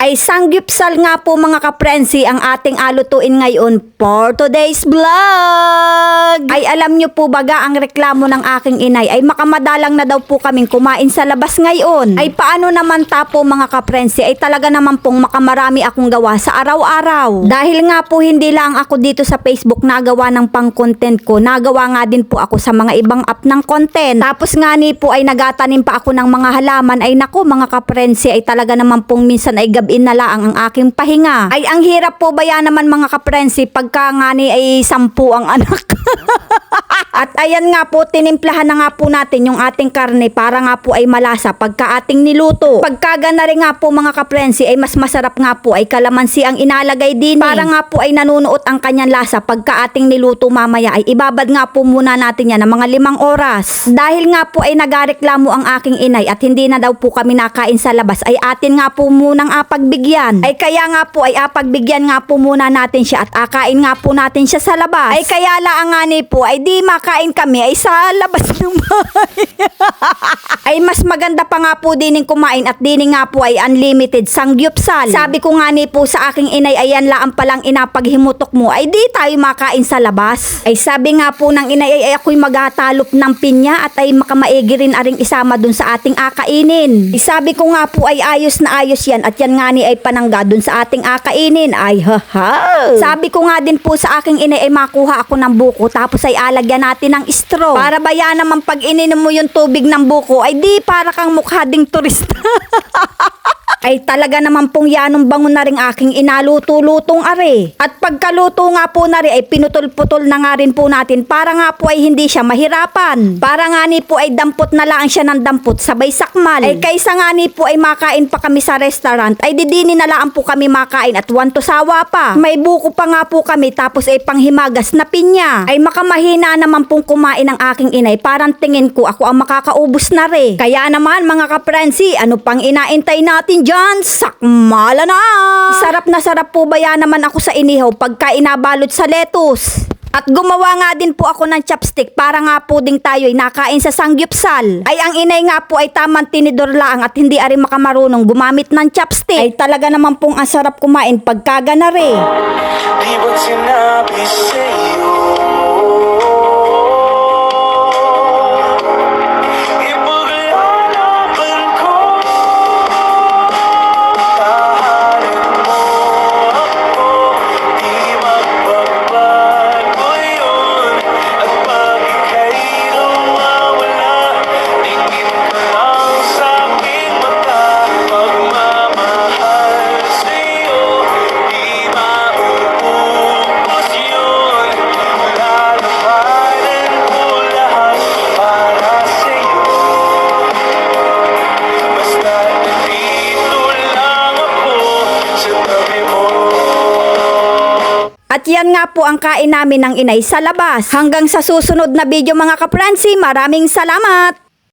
Ay sanggipsal nga po mga kaprensi ang ating alutuin ngayon for today's vlog. Ay alam nyo po baga ang reklamo ng aking inay ay makamadalang na daw po kaming kumain sa labas ngayon. Ay paano naman tapo mga kaprensi ay talaga naman pong makamarami akong gawa sa araw-araw. Dahil nga po hindi lang ako dito sa Facebook nagawa ng pang-content ko, nagawa nga din po ako sa mga ibang app ng content. Tapos nga ni po ay nagatanim pa ako ng mga halaman. Ay nako mga kaprensi ay talaga naman pong minsan ay gabi inalaang ang aking pahinga. Ay ang hirap po ba yan naman mga kaprensi pagka nga ni ay 10 ang anak. At ayan nga po, tinimplahan na nga po natin yung ating karne para nga po ay malasa pagka ating niluto. Pagka gana rin nga po mga kaprensi ay mas masarap nga po ay kalamansi ang inalagay din. Para nga po ay nanunuot ang kanyang lasa pagka ating niluto mamaya ay ibabad nga po muna natin yan ng mga 5 oras. Dahil nga po ay nagareklamo ang aking inay at hindi na daw po kami nakain sa labas ay atin nga po munang apagbigyan. Ay kaya nga po ay apagbigyan nga po muna natin siya at akain nga po natin siya sa labas. Ay kaya laang nga ni po ay di makain kami ay sa labas ng bahay. Ay mas maganda pa nga po dining kumain at dining nga po ay unlimited sangyupsal. Sabi ko nga ni po sa aking inay ayan lang palang inapaghimutok mo ay di tayo makain sa labas. Ay sabi nga po ng inay ay ako'y maghatalop ng pinya at ay makamaigi rin aring isama dun sa ating akainin. Ay sabi ko nga po ay ayos na ayos yan at yan nga ni ay panangga dun sa ating akainin. Ay haha. Sabi ko nga din po sa aking inay ay makuha ako ng buko tapos ay alagyan natin ng straw. Para ba yan naman pag ininom mo yung tubig ng buko ay di para kang mukha ding turista. Ay talaga naman pong yanong bango na rin aking inaluto-lutong are. At pagkaluto nga po na rin ay pinutol-putol na nga rin po natin para nga po ay hindi siya mahirapan. Para nga ni po ay dampot na lang siya ng dampot sabay sakmal. Ay kaysa nga ni po ay makain pa kami sa restaurant ay didini na lang po kami makain at wanto sawa pa. May buko pa nga po kami tapos ay panghimagas na pinya. Ay makamahina naman pong kumain ng aking inay parang tingin ko ako ang makakaubos na rin. Kaya naman mga kaprensi ano pang inaintay natin dyan? Sakmala na! Sarap na sarap po ba yan naman ako sa inihaw pagka inabalot sa lettuce. At gumawa nga din po ako ng chopstick para nga po ding tayo ay nakain sa sangyupsal. Ay ang inay nga po ay tamang tinidor lang at hindi ari makamarunong gumamit ng chopstick. Ay talaga naman pong ang sarap kumain pagka ganare. Di ba't sinabi sa'yo ipaglalaban ko, tahanin mo ako, di magbabago yun. At pag ika'y nawawala, tingin ka lang sa aking mata. Pagmamahal sa'yo, di mauubos yun. Lalabanan ko lahat para sa'yo. Basta nandito lang ako sa tabi mo. At yan nga po ang kain namin ng inay sa labas. Hanggang sa susunod na video mga kapransi, maraming salamat!